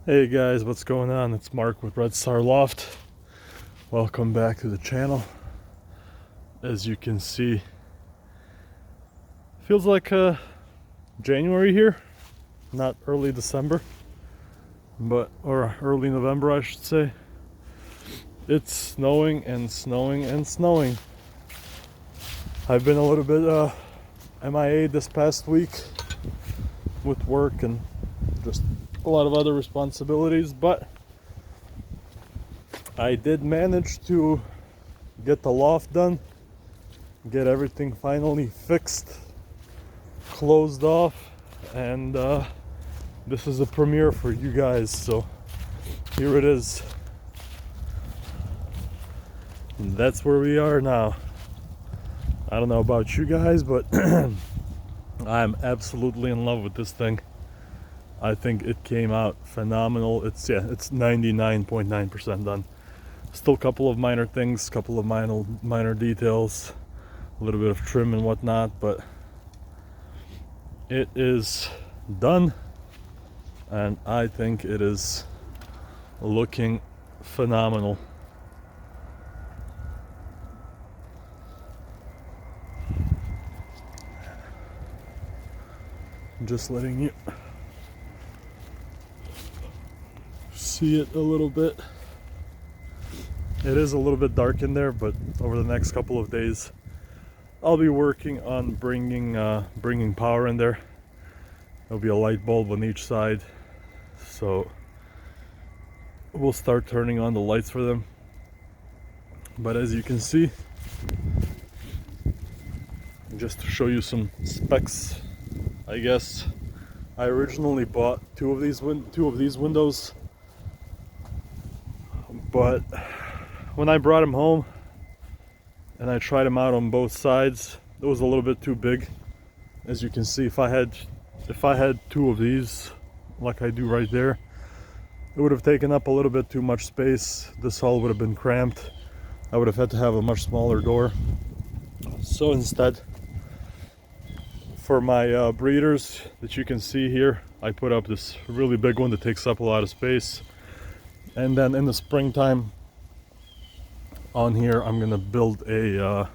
Hey guys, what's going on? It's Mark with Red Star Loft. Welcome back to the channel. As you can see, feels like January here, not early December, or early November, I should say. It's snowing and snowing and snowing. I've been a little bit MIA this past week with work and just a lot of other responsibilities, but I did manage to get the loft done, get everything finally fixed, closed off, and this is a premiere for you guys, so here it is. And that's where we are now. I don't know about you guys, but I'm absolutely in love with this thing. I think it came out phenomenal. It's 99.9% done. Still a couple of minor things, couple of minor details, a little bit of trim and whatnot, but it is done, and I think it is looking phenomenal. Just letting you see it a little bit. It is a little bit dark in there, but over the next couple of days I'll be working on bringing power in there. There'll be a light bulb on each side, so we'll start turning on the lights for them. But as you can see, just to show you some specs, I guess I originally bought two of these windows, but when I brought them home and I tried them out on both sides, it was a little bit too big. As you can see, if I had two of these like I do right there, it would have taken up a little bit too much space. This hall would have been cramped. I would have had to have a much smaller door. So instead, for my breeders that you can see here, I put up this really big one that takes up a lot of space. And then in the springtime, on here I'm gonna build a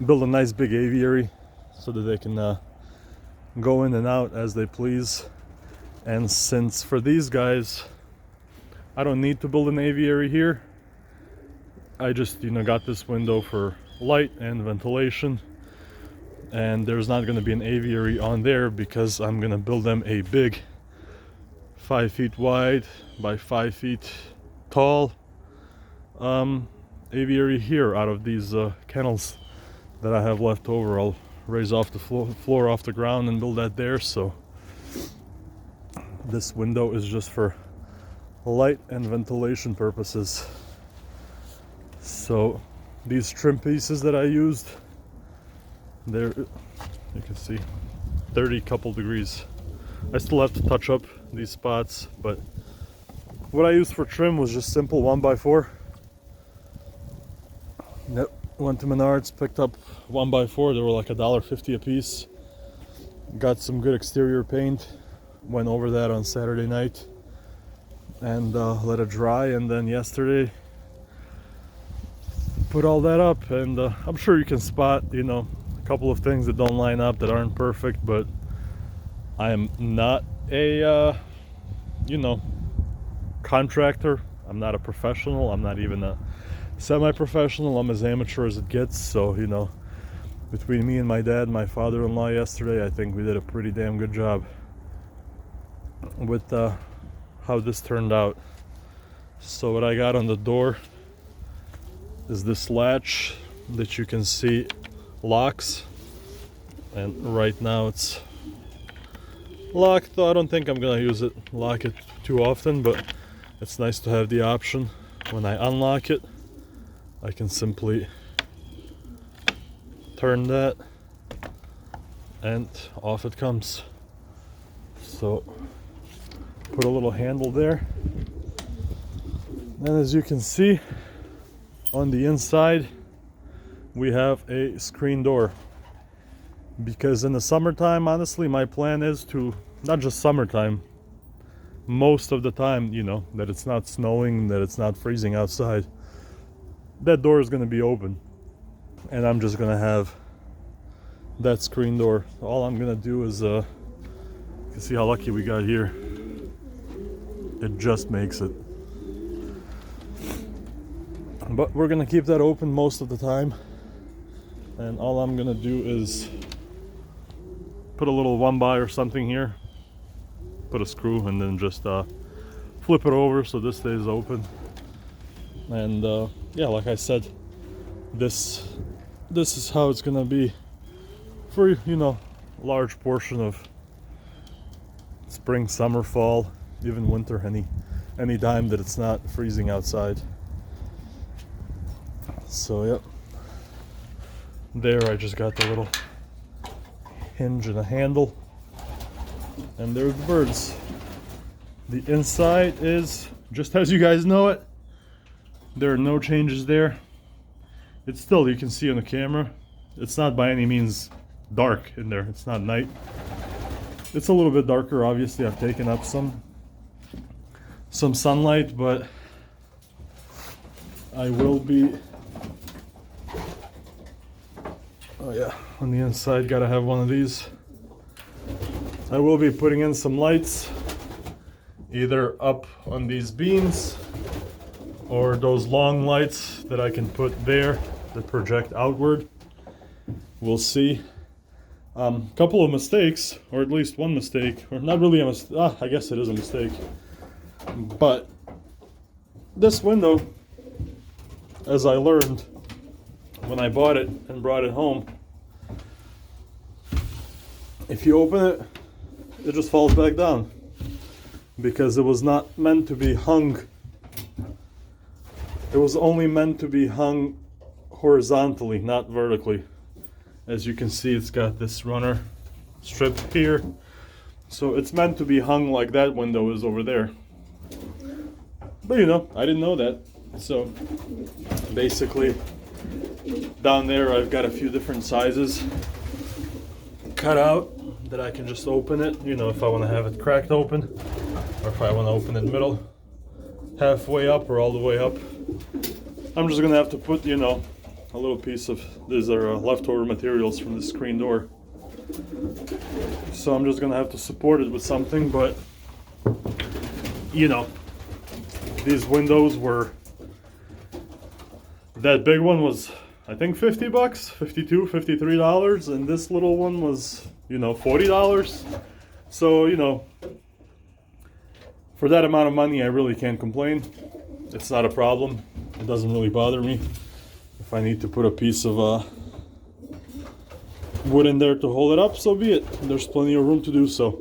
nice big aviary so that they can go in and out as they please. And since for these guys I don't need to build an aviary here, I just got this window for light and ventilation, and there's not going to be an aviary on there because I'm going to build them a big 5 feet wide by 5 feet tall aviary here out of these kennels that I have left over. I'll raise off the floor off the ground and build that there. So this window is just for light and ventilation purposes. So these trim pieces that I used, there you can see 30 couple degrees. I still have to touch up these spots, but what I used for trim was just simple 1x4. Yep, went to Menards, picked up 1x4. They were like $1.50 a piece. Got some good exterior paint, went over that on Saturday night and let it dry, and then yesterday put all that up. And I'm sure you can spot a couple of things that don't line up, that aren't perfect, but I am not a contractor. I'm not a professional. I'm not even a semi-professional. I'm as amateur as it gets. So between me and my dad and my father-in-law yesterday, I think we did a pretty damn good job with how this turned out. So what I got on the door is this latch that you can see locks, and right now it's locked, though I don't think I'm gonna lock it too often, but it's nice to have the option. When I unlock it, I can simply turn that and off it comes. So put a little handle there, and as you can see on the inside we have a screen door, because in the summertime, honestly, my plan is to, not just summertime, most of the time, you know, that it's not snowing, that it's not freezing outside, that door is going to be open, and I'm just going to have that screen door. All I'm going to do is you can see how lucky we got here. It just makes it. But we're going to keep that open most of the time, and all I'm going to do is put a little 1x or something here, put a screw, and then just flip it over so this stays open. And yeah, like I said, this is how it's gonna be for, you know, a large portion of spring, summer, fall, even winter, any time that it's not freezing outside. So yep, there I just got the little hinge and a handle, and there's the birds. The inside is just as you guys know it. There are no changes there. It's still, you can see on the camera, it's not by any means dark in there. It's not night. It's a little bit darker, obviously. I've taken up some sunlight, but I will be, oh yeah, on the inside gotta have one of these. I will be putting in some lights, either up on these beams or those long lights that I can put there that project outward. We'll see. Couple of mistakes, or at least one mistake, or not really a mistake. I guess it is a mistake. But this window, as I learned when I bought it and brought it home, if you open it, it just falls back down, because it was not meant to be hung. It was only meant to be hung horizontally, not vertically. As you can see, it's got this runner strip here, so it's meant to be hung like that window is over there. But you know, I didn't know that. So basically down there I've got a few different sizes cut out that I can just open it, you know, if I want to have it cracked open, or if I want to open it middle, halfway up, or all the way up. I'm just gonna have to put, you know, a little piece of, these are leftover materials from the screen door, so I'm just gonna have to support it with something. But you know, these windows were, that big one was I think $50, $52, $53, and this little one was, you know, $40. So, you know, for that amount of money I really can't complain. It's not a problem. It doesn't really bother me. If I need to put a piece of wood in there to hold it up, so be it. There's plenty of room to do so.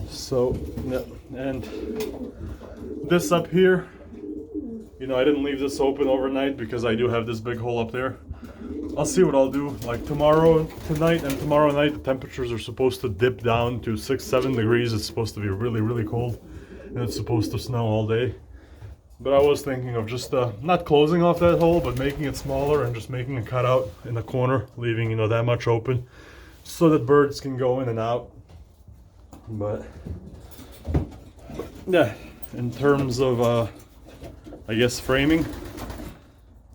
So, yeah, and this up here, you know, I didn't leave this open overnight because I do have this big hole up there. I'll see what I'll do. Like tonight and tomorrow night, the temperatures are supposed to dip down to 6-7 degrees. It's supposed to be really, really cold, and it's supposed to snow all day. But I was thinking of just not closing off that hole, but making it smaller and just making a cutout in the corner, leaving, you know, that much open so that birds can go in and out. But yeah, in terms of I guess framing,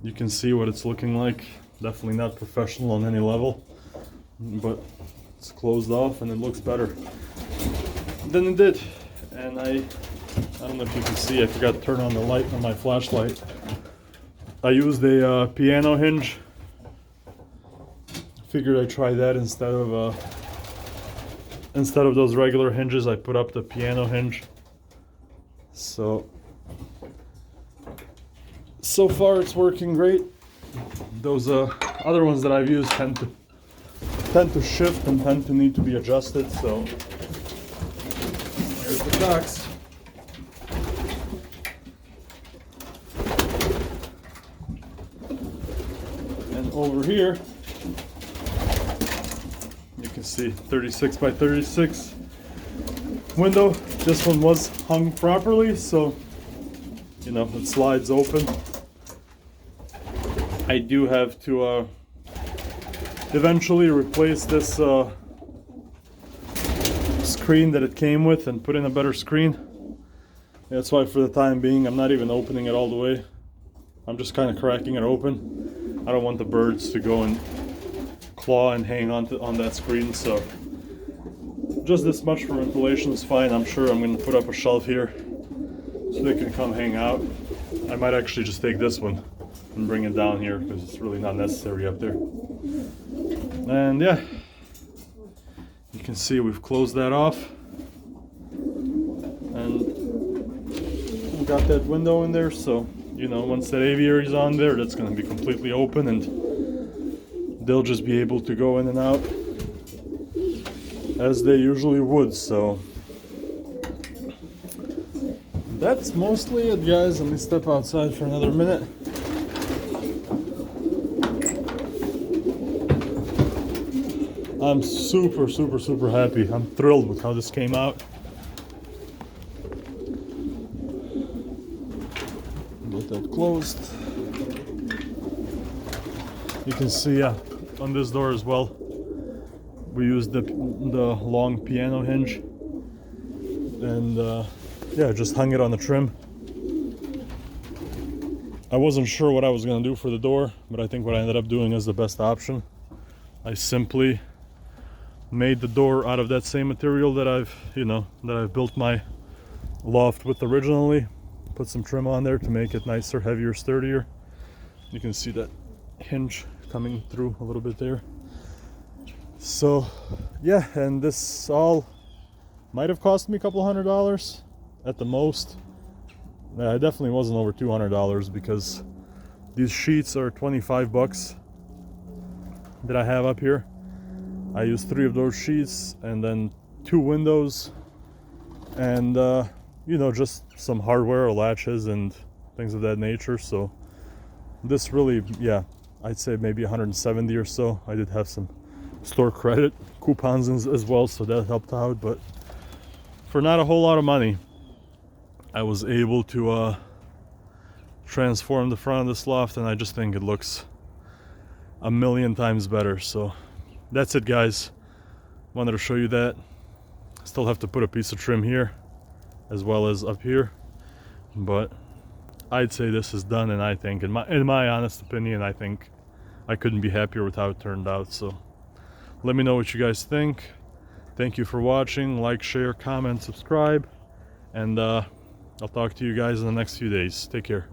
you can see what it's looking like. Definitely not professional on any level, but it's closed off and it looks better than it did. And I don't know if you can see, I forgot to turn on the light on my flashlight. I used a piano hinge. Figured I'd try that instead of those regular hinges. I put up the piano hinge. So far it's working great. Those other ones that I've used tend to shift and tend to need to be adjusted. So there's the box. And over here you can see 36 by 36 window. This one was hung properly, so you know, it slides open. I do have to screen that it came with and put in a better screen. That's why for the time being I'm not even opening it all the way. I'm just kind of cracking it open. I don't want the birds to go and claw and hang on that screen, so just this much for ventilation is fine. I'm sure I'm going to put up a shelf here so they can come hang out. I might actually just take this one and bring it down here because it's really not necessary up there. And yeah, you can see we've closed that off and we got that window in there, so you know, once that aviary is on there, that's going to be completely open and they'll just be able to go in and out as they usually would. So that's mostly it, guys. Let me step outside for another minute. I'm super happy. I'm thrilled with how this came out. Get that closed. You can see on this door as well, we used the long piano hinge and yeah, just hung it on the trim. I wasn't sure what I was going to do for the door, but I think what I ended up doing is the best option. I simply made the door out of that same material that I've built my loft with originally. Put some trim on there to make it nicer, heavier, sturdier. You can see that hinge coming through a little bit there. So yeah, and this all might have cost me a couple $100 at the most. Yeah, it definitely wasn't over $200 because these sheets are 25 bucks that I have up here. I used 3 of those sheets and then 2 windows and you know, just some hardware or latches and things of that nature. So this really, yeah, I'd say maybe 170 or so. I did have some store credit coupons as well, so that helped out, but for not a whole lot of money I was able to transform the front of this loft, and I just think it looks a million times better. So that's it, guys. Wanted to show you that. Still have to put a piece of trim here as well as up here, but I'd say this is done, and I think in my honest opinion, I think I couldn't be happier with how it turned out. So let me know what you guys think. Thank you for watching. Like, share, comment, subscribe, and I'll talk to you guys in the next few days. Take care.